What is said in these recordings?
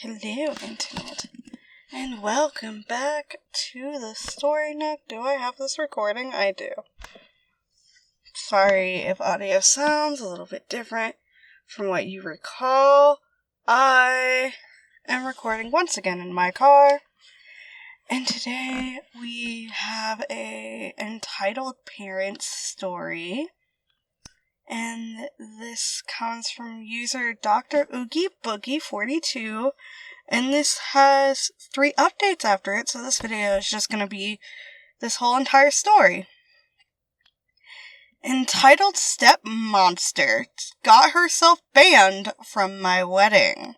Hello, Internet, and welcome back to the Story Nook. Do I have this recording? I do. Sorry if audio sounds a little bit different from what you recall. I am recording once again in my car, and today we have a entitled Parents story. And this comes from user Dr. Oogie Boogie 42, and this has 3 updates after it, so this video is just going to be this whole entire story. Entitled StepMonster got herself banned from my wedding.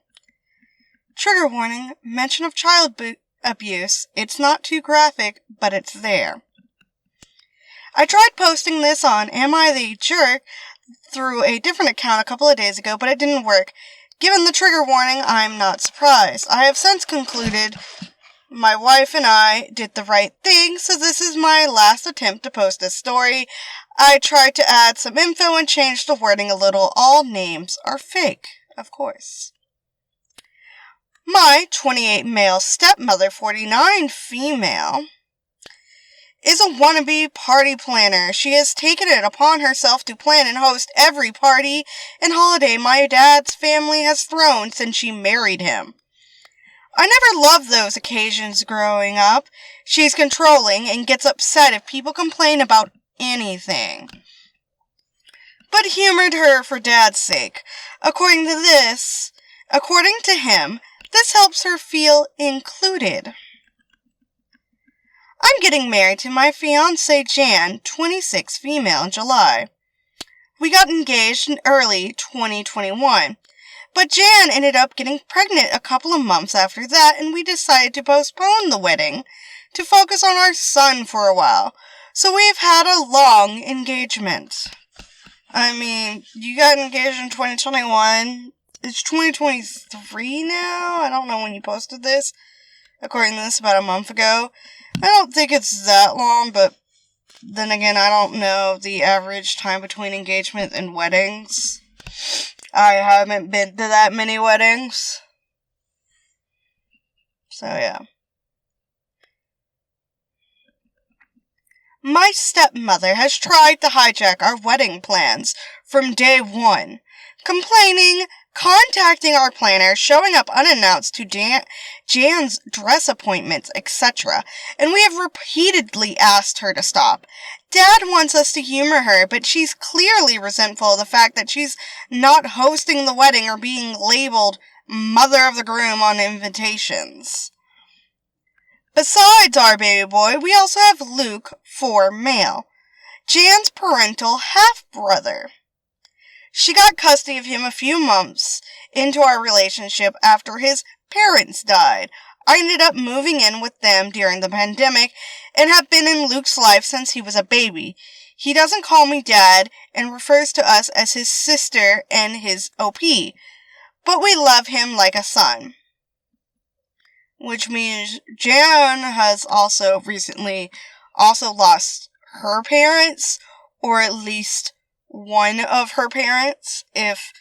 Trigger warning, mention of child abuse. It's not too graphic, but it's there. I tried posting this on Am I the Jerk through a different account a couple of days ago, but it didn't work. Given the trigger warning, I'm not surprised. I have since concluded my wife and I did the right thing, so this is my last attempt to post this story. I tried to add some info and change the wording a little. All names are fake, of course. My 28 male stepmother, 49 female, is a wannabe party planner. She has taken it upon herself to plan and host every party and holiday my dad's family has thrown since she married him. I never loved those occasions growing up. She's controlling and gets upset if people complain about anything, but humored her for Dad's sake. According to him, this helps her feel included. I'm getting married to my fiancée Jan, 26 female, in July. We got engaged in early 2021, but Jan ended up getting pregnant a couple of months after that, and we decided to postpone the wedding to focus on our son for a while. So we've had a long engagement. I mean, you got engaged in 2021. It's 2023 now? I don't know when you posted this. According to this, about a month ago. I don't think it's that long, but then again, I don't know the average time between engagement and weddings. I haven't been to that many weddings. So, yeah. My stepmother has tried to hijack our wedding plans from day one, complaining, contacting our planner, showing up unannounced to Jan's dress appointments, etc., and we have repeatedly asked her to stop. Dad wants us to humor her, but she's clearly resentful of the fact that she's not hosting the wedding or being labeled mother of the groom on invitations. Besides our baby boy, we also have Luke, 4 male, Jan's parental half-brother. She got custody of him a few months into our relationship after his parents died. I ended up moving in with them during the pandemic and have been in Luke's life since he was a baby. He doesn't call me dad and refers to us as his sister and his OP, but we love him like a son. Which means Jan has also recently lost her parents, or at least one of her parents, if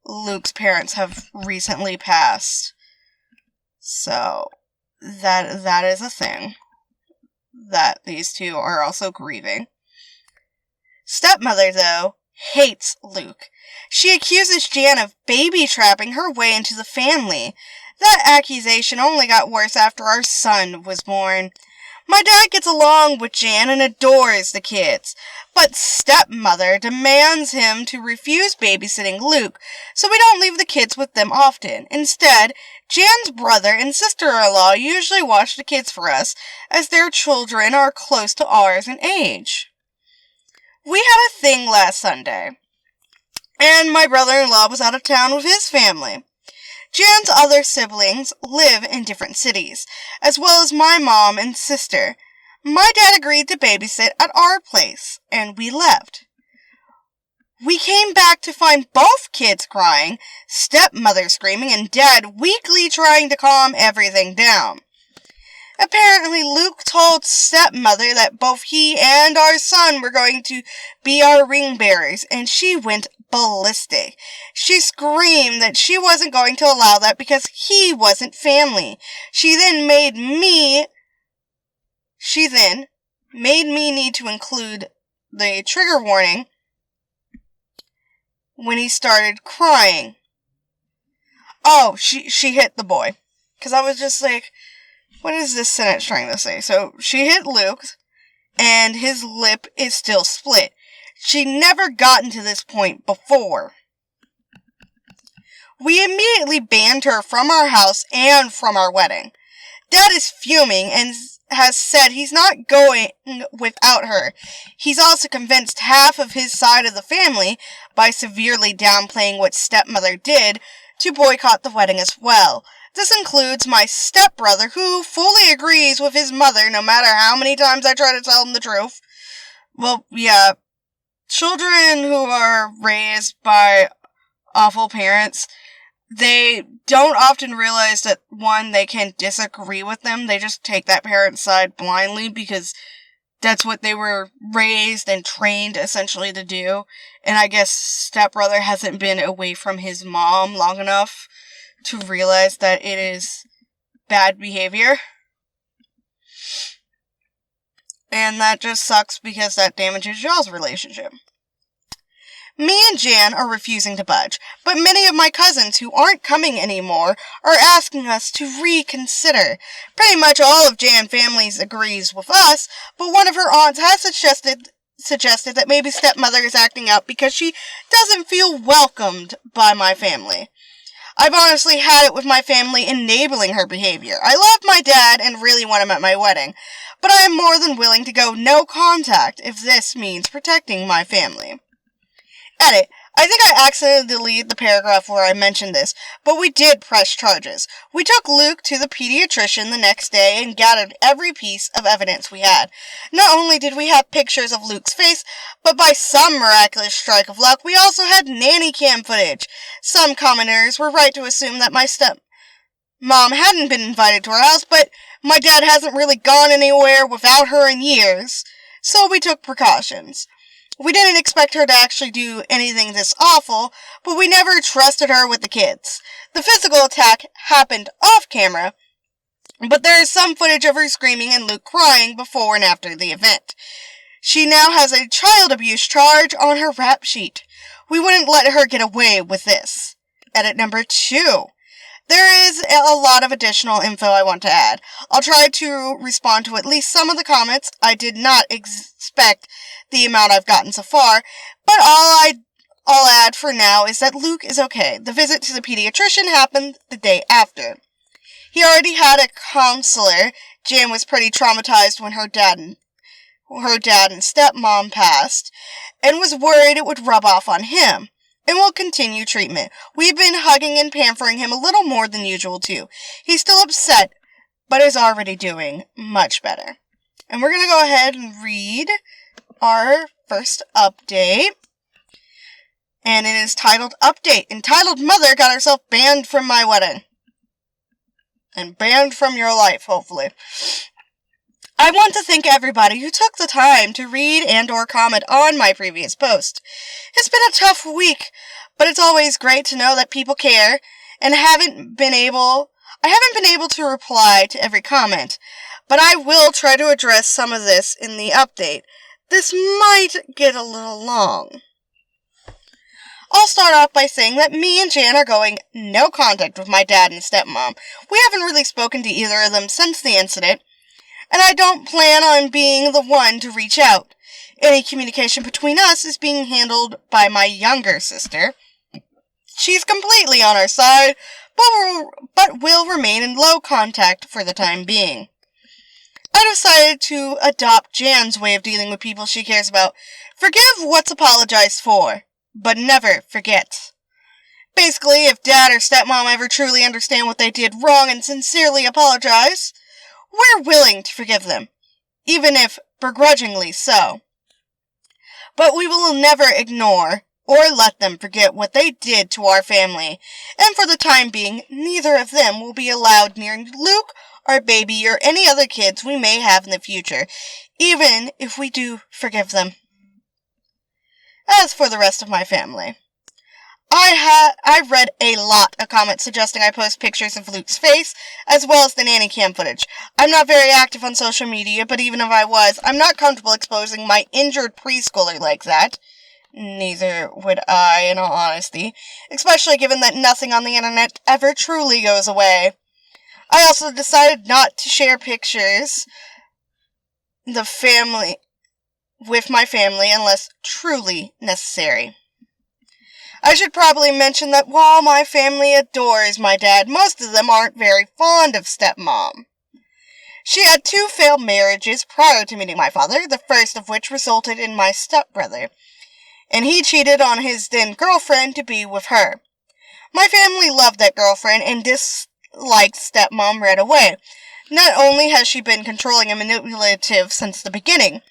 Luke's parents have recently passed. So, that is a thing that these two are also grieving. Stepmother, though, hates Luke. She accuses Jan of baby-trapping her way into the family. That accusation only got worse after our son was born. My dad gets along with Jan and adores the kids, but stepmother demands him to refuse babysitting Luke, so we don't leave the kids with them often. Instead, Jan's brother and sister-in-law usually watch the kids for us, as their children are close to ours in age. We had a thing last Sunday, and my brother-in-law was out of town with his family. Jan's other siblings live in different cities, as well as my mom and sister. My dad agreed to babysit at our place, and we left. We came back to find both kids crying, stepmother screaming, and Dad weakly trying to calm everything down. Apparently, Luke told stepmother that both he and our son were going to be our ring bearers, and she went ballistic. She screamed that she wasn't going to allow that because he wasn't family. She then made me need to include the trigger warning when he started crying. Oh, she hit the boy. Because I was just like, what is this sentence trying to say? So she hit Luke, and his lip is still split. She never gotten to this point before. We immediately banned her from our house and from our wedding. Dad is fuming and has said he's not going without her. He's also convinced half of his side of the family, by severely downplaying what stepmother did, to boycott the wedding as well. This includes my stepbrother, who fully agrees with his mother no matter how many times I try to tell him the truth. Well, yeah. Children who are raised by awful parents, they don't often realize that, one, they can disagree with them. They just take that parent's side blindly because that's what they were raised and trained essentially to do. And I guess stepbrother hasn't been away from his mom long enough to realize that it is bad behavior. And that just sucks because that damages y'all's relationship. Me and Jan are refusing to budge, but many of my cousins who aren't coming anymore are asking us to reconsider. Pretty much all of Jan families agrees with us, but one of her aunts has suggested that maybe stepmother is acting out because she doesn't feel welcomed by my family. I've honestly had it with my family enabling her behavior. I love my dad and really want him at my wedding, but I am more than willing to go no contact if this means protecting my family. Edit. I think I accidentally deleted the paragraph where I mentioned this, but we did press charges. We took Luke to the pediatrician the next day and gathered every piece of evidence we had. Not only did we have pictures of Luke's face, but by some miraculous strike of luck, we also had nanny cam footage. Some commenters were right to assume that my stepmom hadn't been invited to our house, but my dad hasn't really gone anywhere without her in years, so we took precautions. We didn't expect her to actually do anything this awful, but we never trusted her with the kids. The physical attack happened off camera, but there is some footage of her screaming and Luke crying before and after the event. She now has a child abuse charge on her rap sheet. We wouldn't let her get away with this. Edit number 2. There is a lot of additional info I want to add. I'll try to respond to at least some of the comments. I did not expect the amount I've gotten so far, but I'll add for now is that Luke is okay. The visit to the pediatrician happened the day after. He already had a counselor. Jan was pretty traumatized when her dad and stepmom passed, and was worried it would rub off on him. And will continue treatment. We've been hugging and pampering him a little more than usual, too. He's still upset, but is already doing much better. And we're going to go ahead and read our first update. And it is titled Update. Entitled Mother got herself banned from my wedding. And banned from your life, hopefully. I want to thank everybody who took the time to read and or comment on my previous post. It's been a tough week, but it's always great to know that people care, and I haven't been able to reply to every comment, but I will try to address some of this in the update. This might get a little long. I'll start off by saying that me and Jan are going no contact with my dad and stepmom. We haven't really spoken to either of them since the incident, and I don't plan on being the one to reach out. Any communication between us is being handled by my younger sister. She's completely on our side, but will remain in low contact for the time being. I decided to adopt Jan's way of dealing with people she cares about. Forgive what's apologized for, but never forget. Basically, if dad or stepmom ever truly understand what they did wrong and sincerely apologize, we're willing to forgive them, even if begrudgingly so. But we will never ignore or let them forget what they did to our family, and for the time being, neither of them will be allowed near Luke, our baby, or any other kids we may have in the future, even if we do forgive them. As for the rest of my family, I read a lot of comments suggesting I post pictures of Luke's face, as well as the nanny cam footage. I'm not very active on social media, but even if I was, I'm not comfortable exposing my injured preschooler like that. Neither would I, in all honesty, especially given that nothing on the internet ever truly goes away. I also decided not to share pictures with my family unless truly necessary. I should probably mention that while my family adores my dad, most of them aren't very fond of stepmom. She had 2 failed marriages prior to meeting my father, the first of which resulted in my stepbrother, and he cheated on his then girlfriend to be with her. My family loved that girlfriend and disliked stepmom right away. Not only has she been controlling and manipulative since the beginning,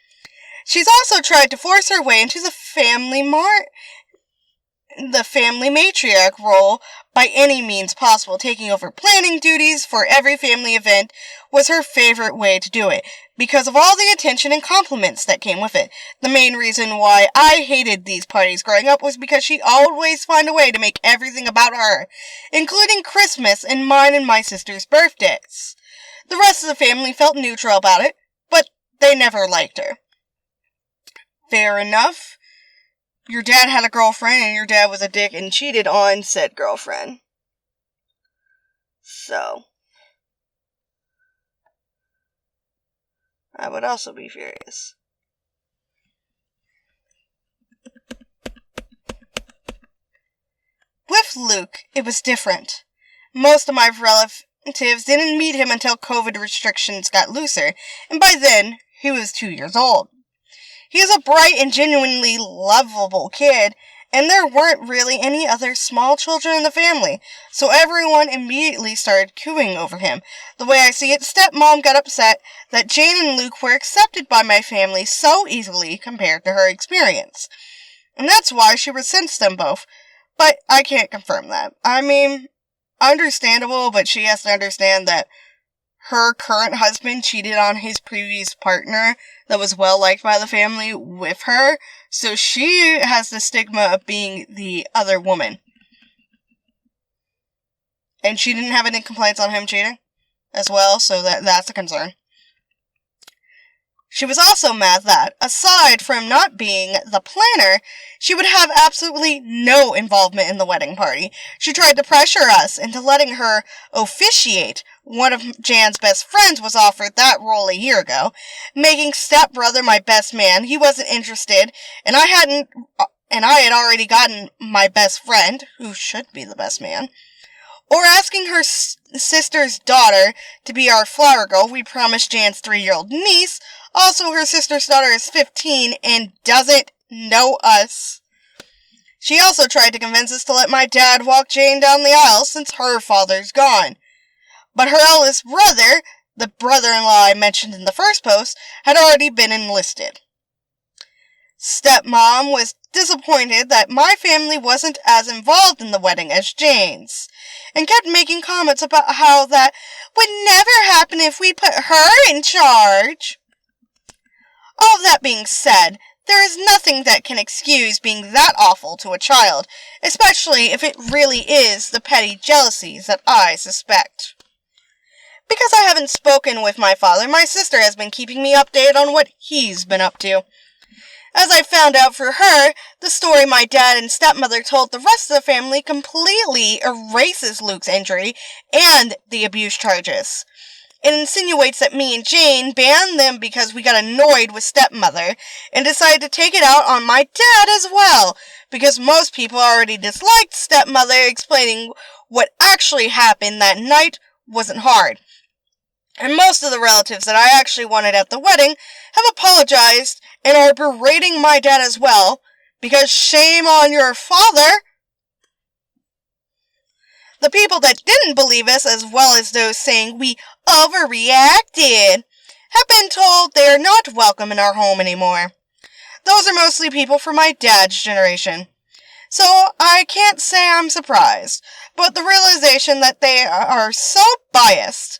she's also tried to force her way into the family matriarch role by any means possible. Taking over planning duties for every family event was her favorite way to do it, because of all the attention and compliments that came with it. The main reason why I hated these parties growing up was because she always found a way to make everything about her, including Christmas and mine and my sister's birthdays. The rest of the family felt neutral about it, but they never liked her. Fair enough. Your dad had a girlfriend, and your dad was a dick and cheated on said girlfriend. So, I would also be furious. With Luke, it was different. Most of my relatives didn't meet him until COVID restrictions got looser, and by then, he was 2 years old. He is a bright and genuinely lovable kid, and there weren't really any other small children in the family, so everyone immediately started cooing over him. The way I see it, stepmom got upset that Jane and Luke were accepted by my family so easily compared to her experience, and that's why she resents them both, but I can't confirm that. I mean, understandable, but she has to understand that her current husband cheated on his previous partner that was well liked by the family with her, so she has the stigma of being the other woman. And she didn't have any complaints on him cheating as well, so that's a concern. She was also mad that, aside from not being the planner, she would have absolutely no involvement in the wedding party. She tried to pressure us into letting her officiate. One of Jan's best friends was offered that role a year ago, making stepbrother my best man. He wasn't interested, and I had already gotten my best friend, who should be the best man, or asking her sister's daughter to be our flower girl. We promised Jan's 3-year-old niece. Also, her sister's daughter is 15 and doesn't know us. She also tried to convince us to let my dad walk Jane down the aisle since her father's gone. But her eldest brother, the brother-in-law I mentioned in the first post, had already been enlisted. Stepmom was disappointed that my family wasn't as involved in the wedding as Jane's, and kept making comments about how that would never happen if we put her in charge. All of that being said, there is nothing that can excuse being that awful to a child, especially if it really is the petty jealousies that I suspect. Because I haven't spoken with my father, my sister has been keeping me updated on what he's been up to. As I found out for her, the story my dad and stepmother told the rest of the family completely erases Luke's injury and the abuse charges. It insinuates that me and Jane banned them because we got annoyed with stepmother and decided to take it out on my dad as well, because most people already disliked stepmother. Explaining what actually happened that night wasn't hard. And most of the relatives that I actually wanted at the wedding have apologized and are berating my dad as well, because shame on your father. The people that didn't believe us, as well as those saying we overreacted, have been told they are not welcome in our home anymore. Those are mostly people from my dad's generation. So I can't say I'm surprised, but the realization that they are so biased,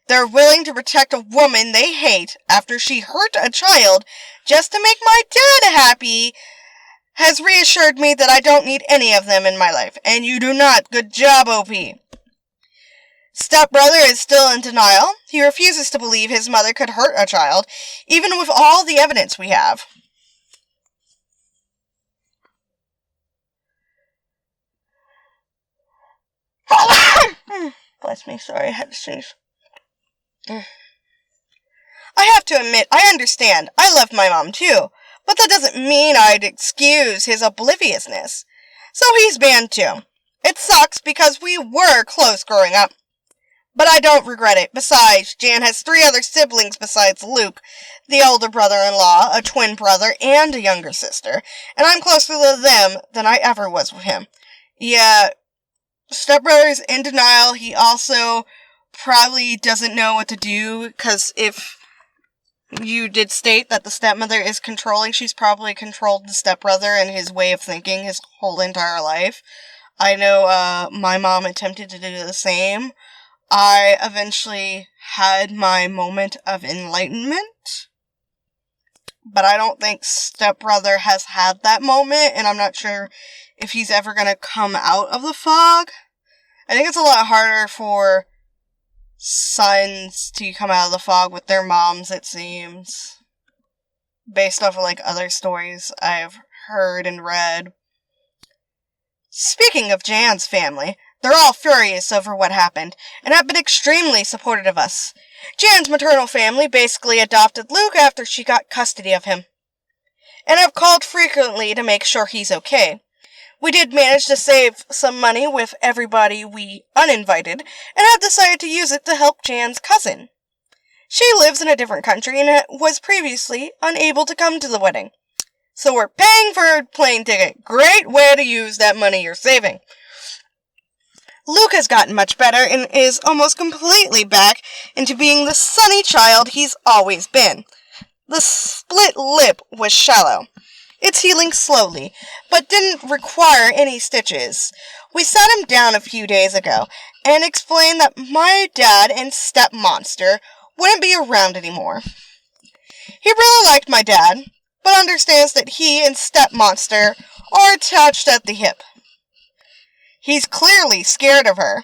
they're willing to protect a woman they hate after she hurt a child just to make my dad happy, has reassured me that I don't need any of them in my life, and you do not. Good job, OP. Stepbrother is still in denial. He refuses to believe his mother could hurt a child, even with all the evidence we have. Bless me, sorry, I had to sneeze. I have to admit, I understand. I love my mom too, but that doesn't mean I'd excuse his obliviousness. So he's banned too. It sucks because we were close growing up. But I don't regret it. Besides, Jan has 3 other siblings besides Luke, the older brother-in-law, a twin brother, and a younger sister, and I'm closer to them than I ever was with him. Yeah, stepbrother's in denial. He also probably doesn't know what to do, because if you did state that the stepmother is controlling, she's probably controlled the stepbrother and his way of thinking his whole entire life. I know my mom attempted to do the same. I eventually had my moment of enlightenment, but I don't think stepbrother has had that moment, and I'm not sure if he's ever going to come out of the fog. I think it's a lot harder for sons to come out of the fog with their moms, it seems, based off of like other stories I've heard and read. Speaking of Jan's family, they're all furious over what happened, and have been extremely supportive of us. Jan's maternal family basically adopted Luke after she got custody of him, and have called frequently to make sure he's okay. We did manage to save some money with everybody we uninvited, and have decided to use it to help Jan's cousin. She lives in a different country and was previously unable to come to the wedding. So we're paying for a plane ticket. Great way to use that money you're saving. Luke has gotten much better and is almost completely back into being the sunny child he's always been. The split lip was shallow. It's healing slowly, but didn't require any stitches. We sat him down a few days ago and explained that my dad and StepMonster wouldn't be around anymore. He really liked my dad, but understands that he and StepMonster are attached at the hip. He's clearly scared of her,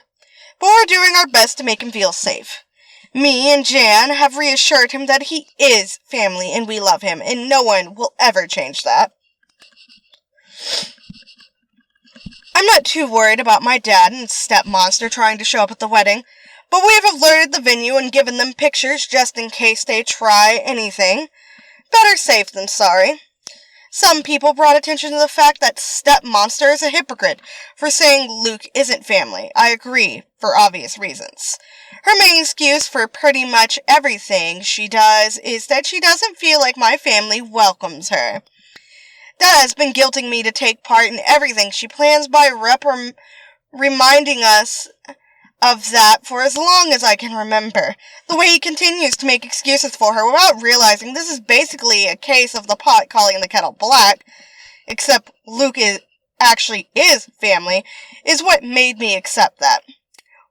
but we're doing our best to make him feel safe. Me and Jan have reassured him that he is family and we love him, and no one will ever change that. I'm not too worried about my dad and StepMonster trying to show up at the wedding, but we have alerted the venue and given them pictures just in case they try anything. Better safe than sorry. Some people brought attention to the fact that StepMonster is a hypocrite for saying Luke isn't family. I agree, for obvious reasons. Her main excuse for pretty much everything she does is that she doesn't feel like my family welcomes her. Dad has been guilting me to take part in everything she plans by reminding us of that for as long as I can remember. The way he continues to make excuses for her without realizing this is basically a case of the pot calling the kettle black, except Luke actually is family, is what made me accept that.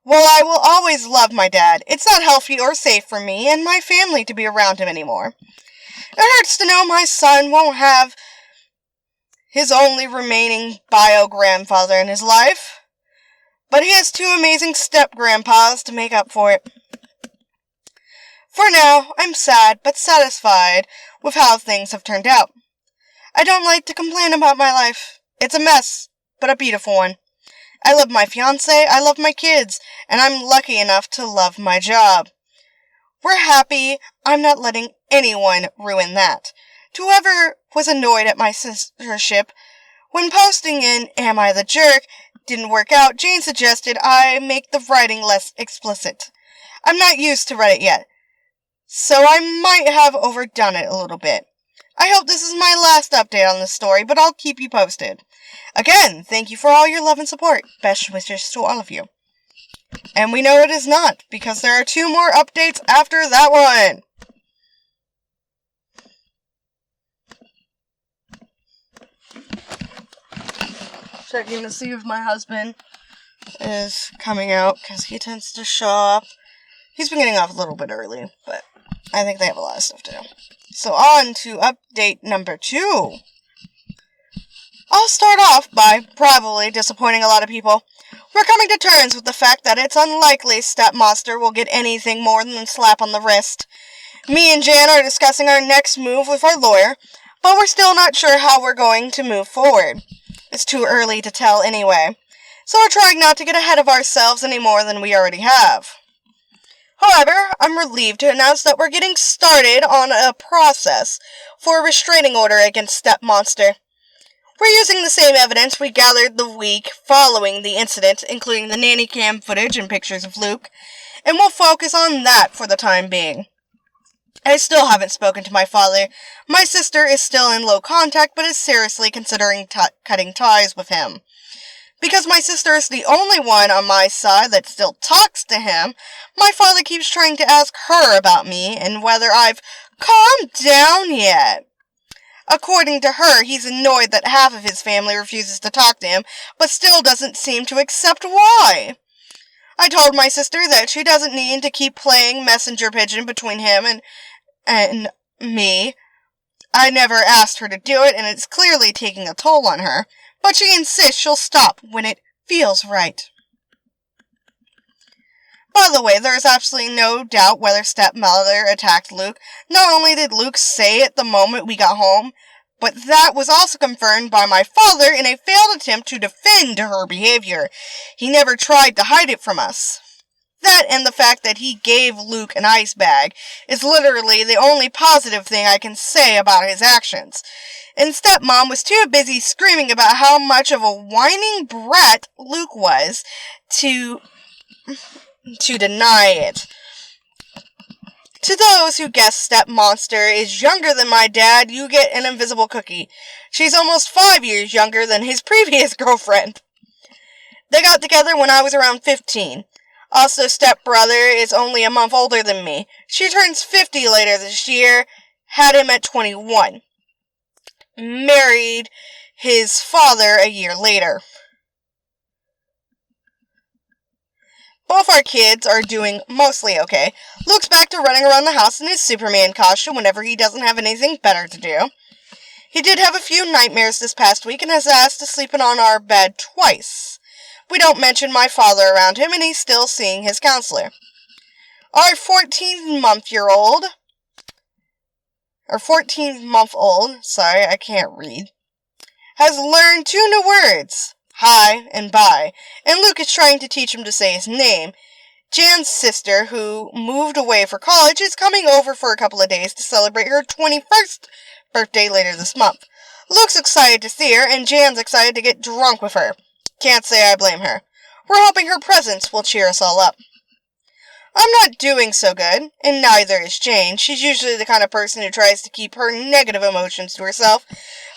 While I will always love my dad, it's not healthy or safe for me and my family to be around him anymore. It hurts to know my son won't have his only remaining bio-grandfather in his life, but he has 2 amazing step-grandpas to make up for it. For now, I'm sad but satisfied with how things have turned out. I don't like to complain about my life. It's a mess, but a beautiful one. I love my fiancé, I love my kids, and I'm lucky enough to love my job. We're happy. I'm not letting anyone ruin that. To whoever was annoyed at my censorship, when posting in Am I the Jerk didn't work out, Jane suggested I make the writing less explicit. I'm not used to Reddit yet, so I might have overdone it a little bit. I hope this is my last update on this story, but I'll keep you posted. Again, thank you for all your love and support. Best wishes to all of you. And we know it is not, because there are 2 more updates after that one. Checking to see if my husband is coming out, because he tends to show up. He's been getting off a little bit early, but I think they have a lot of stuff to do. So on to update number 2. I'll start off by probably disappointing a lot of people. We're coming to terms with the fact that it's unlikely StepMonster will get anything more than a slap on the wrist. Me and Jan are discussing our next move with our lawyer, but we're still not sure how we're going to move forward. It's too early to tell anyway, so we're trying not to get ahead of ourselves any more than we already have. However, I'm relieved to announce that we're getting started on a process for a restraining order against StepMonster. We're using the same evidence we gathered the week following the incident, including the nanny cam footage and pictures of Luke, and we'll focus on that for the time being. I still haven't spoken to my father. My sister is still in low contact, but is seriously considering cutting ties with him. Because my sister is the only one on my side that still talks to him, my father keeps trying to ask her about me and whether I've calmed down yet. According to her, he's annoyed that half of his family refuses to talk to him, but still doesn't seem to accept why. I told my sister that she doesn't need to keep playing messenger pigeon between him and me. I never asked her to do it, and it's clearly taking a toll on her, but she insists she'll stop when it feels right. By the way, there is absolutely no doubt whether stepmother attacked Luke. Not only did Luke say it the moment we got home, but that was also confirmed by my father in a failed attempt to defend her behavior. He never tried to hide it from us. That and the fact that he gave Luke an ice bag is literally the only positive thing I can say about his actions. And stepmom was too busy screaming about how much of a whining brat Luke was to deny it. To those who guess StepMonster is younger than my dad, you get an invisible cookie. She's almost 5 years younger than his previous girlfriend. They got together when I was around 15. Also, stepbrother is only a month older than me. She turns 50 later this year, had him at 21. Married his father a year later. Both our kids are doing mostly okay. Luke's back to running around the house in his Superman costume whenever he doesn't have anything better to do. He did have a few nightmares this past week and has asked to sleep in on our bed twice. We don't mention my father around him, and he's still seeing his counselor. Our 14-month-old, has learned 2 new words, hi and bye, and Luke is trying to teach him to say his name. Jan's sister, who moved away for college, is coming over for a couple of days to celebrate her 21st birthday later this month. Luke's excited to see her, and Jan's excited to get drunk with her. Can't say I blame her. We're hoping her presence will cheer us all up. I'm not doing so good, and neither is Jane. She's usually the kind of person who tries to keep her negative emotions to herself,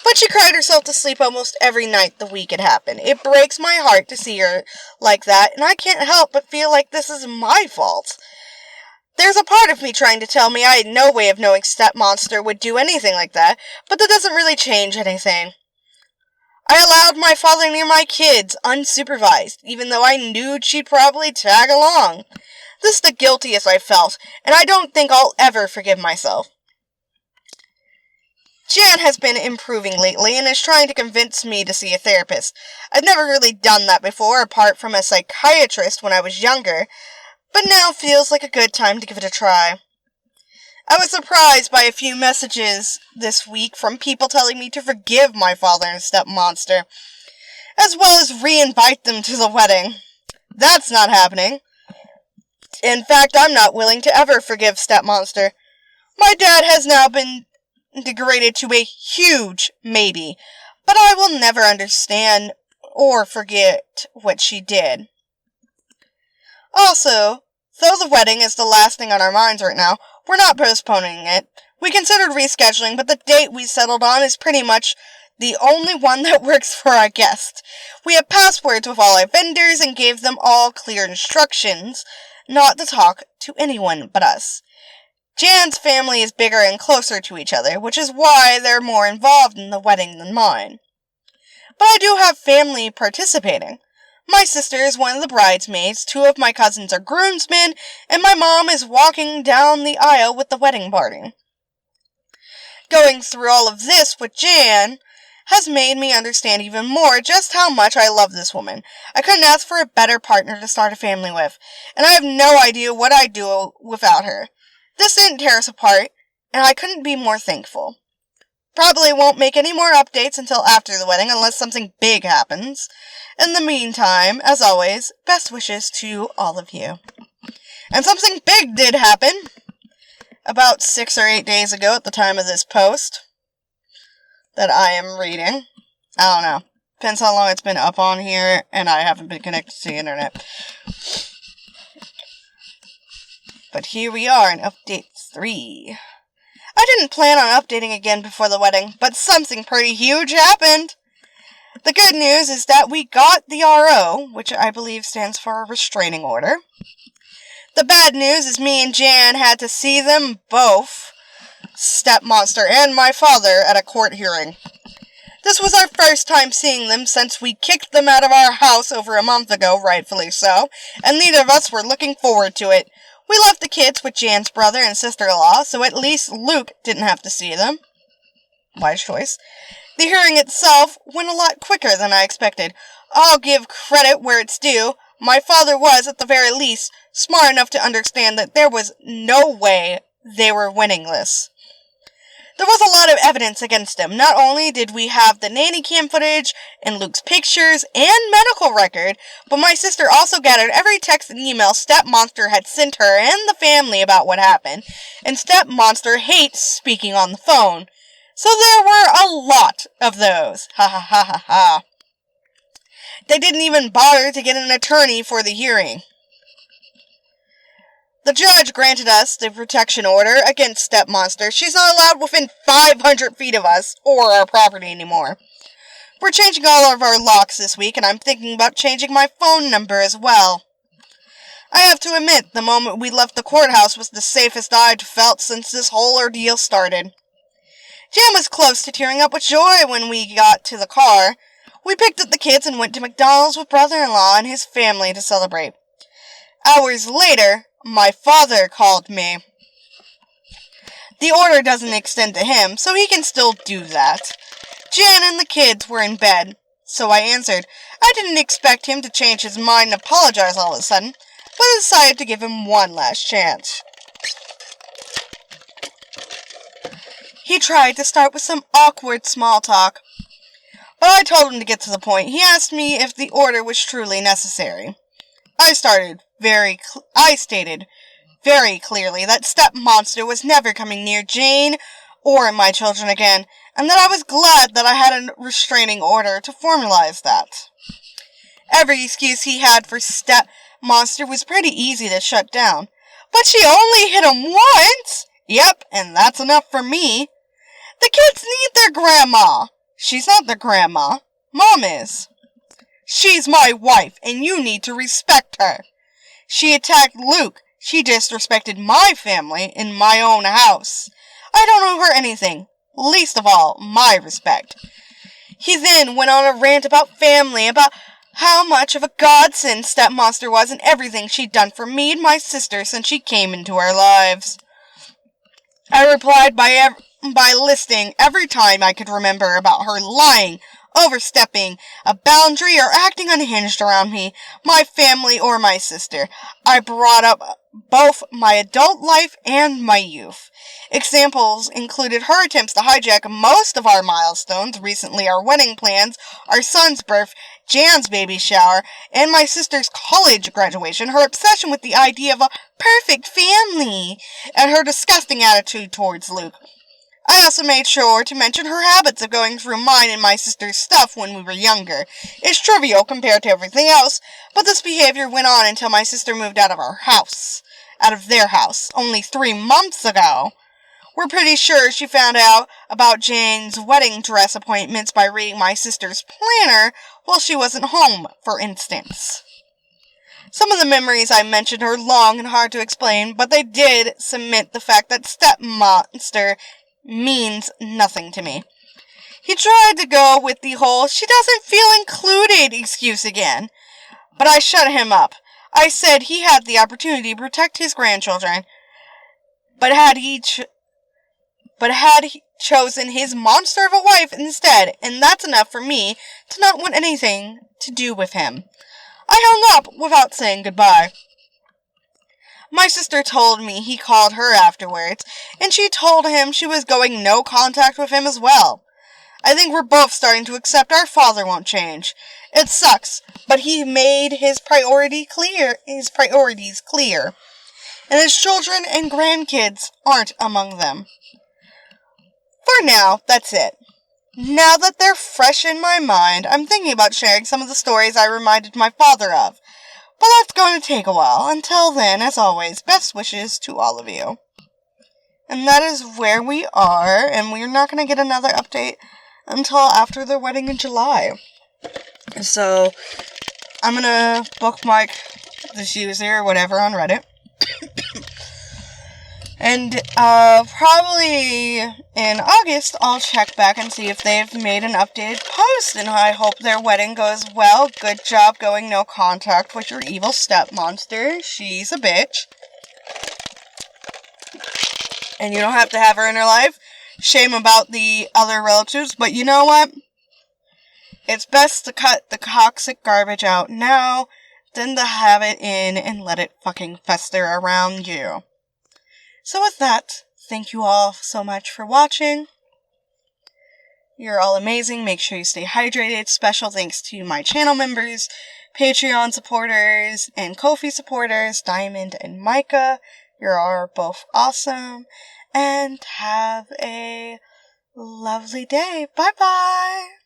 but she cried herself to sleep almost every night the week it happened. It breaks my heart to see her like that, and I can't help but feel like this is my fault. There's a part of me trying to tell me I had no way of knowing StepMonster would do anything like that, but that doesn't really change anything. I allowed my father near my kids, unsupervised, even though I knew she'd probably tag along. This is the guiltiest I've felt, and I don't think I'll ever forgive myself. Jan has been improving lately and is trying to convince me to see a therapist. I've never really done that before, apart from a psychiatrist when I was younger, but now feels like a good time to give it a try. I was surprised by a few messages this week from people telling me to forgive my father and stepmonster, as well as re-invite them to the wedding. That's not happening. In fact, I'm not willing to ever forgive stepmonster. My dad has now been degraded to a huge maybe, but I will never understand or forget what she did. Also, though the wedding is the last thing on our minds right now, we're not postponing it. We considered rescheduling, but the date we settled on is pretty much the only one that works for our guests. We have passwords with all our vendors and gave them all clear instructions not to talk to anyone but us. Jan's family is bigger and closer to each other, which is why they're more involved in the wedding than mine. But I do have family participating. My sister is one of the bridesmaids, 2 of my cousins are groomsmen, and my mom is walking down the aisle with the wedding party. Going through all of this with Jan has made me understand even more just how much I love this woman. I couldn't ask for a better partner to start a family with, and I have no idea what I'd do without her. This didn't tear us apart, and I couldn't be more thankful. Probably won't make any more updates until after the wedding unless something big happens. In the meantime, as always, best wishes to all of you. And something big did happen about 6 or 8 days ago at the time of this post that I am reading. I don't know. Depends how long it's been up on here, and I haven't been connected to the internet. But here we are in update 3. I didn't plan on updating again before the wedding, but something pretty huge happened. The good news is that we got the RO, which I believe stands for a restraining order. The bad news is me and Jan had to see them both, StepMonster and my father, at a court hearing. This was our first time seeing them since we kicked them out of our house over a month ago, rightfully so, and neither of us were looking forward to it. We left the kids with Jan's brother and sister-in-law, so at least Luke didn't have to see them. Wise choice. The hearing itself went a lot quicker than I expected. I'll give credit where it's due. My father was, at the very least, smart enough to understand that there was no way they were winning this. There was a lot of evidence against him. Not only did we have the nanny cam footage and Luke's pictures and medical record, but my sister also gathered every text and email StepMonster had sent her and the family about what happened, and StepMonster hates speaking on the phone. So there were a lot of those. Ha ha ha ha ha. They didn't even bother to get an attorney for the hearing. The judge granted us the protection order against StepMonster. She's not allowed within 500 feet of us or our property anymore. We're changing all of our locks this week, and I'm thinking about changing my phone number as well. I have to admit, the moment we left the courthouse was the safest I'd felt since this whole ordeal started. Jan was close to tearing up with joy when we got to the car. We picked up the kids and went to McDonald's with brother-in-law and his family to celebrate. Hours later, my father called me. The order doesn't extend to him, so he can still do that. Jan and the kids were in bed, so I answered. I didn't expect him to change his mind and apologize all of a sudden, but I decided to give him one last chance. He tried to start with some awkward small talk, but I told him to get to the point. He asked me if the order was truly necessary. I stated very clearly that StepMonster was never coming near Jane or my children again, and that I was glad that I had a restraining order to formalize that. Every excuse he had for StepMonster was pretty easy to shut down. But she only hit him once! Yep, and that's enough for me. The kids need their grandma. She's not their grandma. Mom is. She's my wife, and you need to respect her. She attacked Luke. She disrespected my family in my own house. I don't owe her anything, least of all, my respect. He then went on a rant about family, about how much of a godsend StepMonster was and everything she'd done for me and my sister since she came into our lives. I replied by listing every time I could remember about her lying, overstepping a boundary, or acting unhinged around me, my family, or my sister. I brought up both my adult life and my youth. Examples included her attempts to hijack most of our milestones, recently our wedding plans, our son's birth, Jan's baby shower, and my sister's college graduation, her obsession with the idea of a perfect family, and her disgusting attitude towards Luke. I also made sure to mention her habits of going through mine and my sister's stuff when we were younger. It's trivial compared to everything else, but this behavior went on until my sister moved out of their house, only 3 months ago. We're pretty sure she found out about Jane's wedding dress appointments by reading my sister's planner while she wasn't home, for instance. Some of the memories I mentioned are long and hard to explain, but they did cement the fact that StepMonster means nothing to me. He tried to go with the whole "she doesn't feel included" excuse again, but I shut him up. I said he had the opportunity to protect his grandchildren, but had chosen his monster of a wife instead, and that's enough for me to not want anything to do with him. I hung up without saying goodbye. My sister told me he called her afterwards, and she told him she was going no contact with him as well. I think we're both starting to accept our father won't change. It sucks, but he made his priorities clear, and his children and grandkids aren't among them. For now, that's it. Now that they're fresh in my mind, I'm thinking about sharing some of the stories I reminded my father of. But that's going to take a while. Until then, as always, best wishes to all of you. And that is where we are, and we're not going to get another update until after their wedding in July. So, I'm going to bookmark this user or whatever on Reddit. And probably in August, I'll check back and see if they've made an updated post. And I hope their wedding goes well. Good job going no contact with your evil StepMonster. She's a bitch. And you don't have to have her in your life. Shame about the other relatives. But you know what? It's best to cut the toxic garbage out now than to have it in and let it fucking fester around you. So with that, thank you all so much for watching. You're all amazing. Make sure you stay hydrated. Special thanks to my channel members, Patreon supporters, and Ko-fi supporters, Dymond and Micah. You are both awesome. And have a lovely day. Bye-bye.